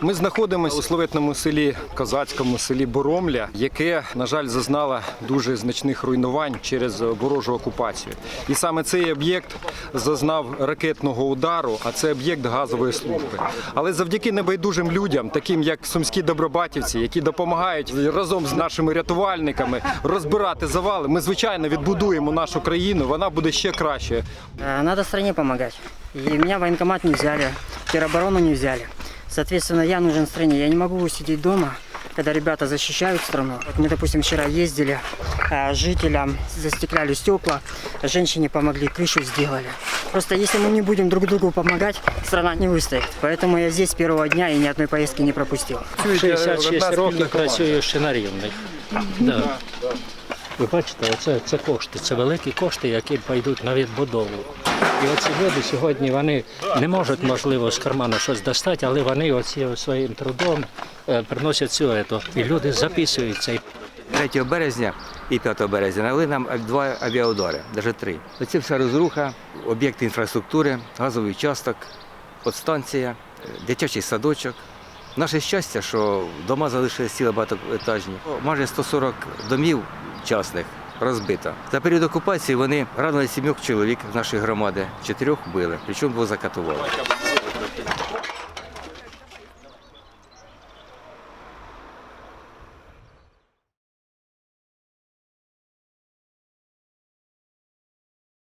Ми знаходимося у славетному селі, козацькому селі Боромля, яке, на жаль, зазнало дуже значних руйнувань через ворожу окупацію. І саме цей об'єкт зазнав ракетного удару, а це об'єкт газової служби. Але завдяки небайдужим людям, таким як сумські добробатівці, які допомагають разом з нашими рятувальниками розбирати завали, ми, звичайно, відбудуємо нашу країну, вона буде ще краще. Надо стране помогать. И меня в военкомат не взяли, тероборону не взяли. Соответственно, я нужен стране. Я не могу сидеть дома, когда ребята защищают страну. Вот мы, допустим, вчера ездили, жителям застекляли стекла, женщине помогли, крышу сделали. Просто если мы не будем друг другу помогать, страна не выстоит. Поэтому я здесь с первого дня и ни одной поездки не пропустил. 66 років працюю ще на Рівних. Да. Ви бачите, це кошти, це великі кошти, які пойдуть на відбудову. І оці люди сьогодні, вони не можуть, можливо, з карману щось достати, але вони оці своїм трудом приносять все це. І люди записуються. 3 березня і 5 березня навели нам 2 авіаудари, навіть 3. Це вся розруха, об'єкти інфраструктури, газовий участок, подстанція, дитячий садочок. Наше щастя, що дома залишилися цілі багатоетажні. Майже 140 домів частних розбито. За період окупації вони ранили 7 чоловік з нашої громади, 4 вбили, причому 2 закатували.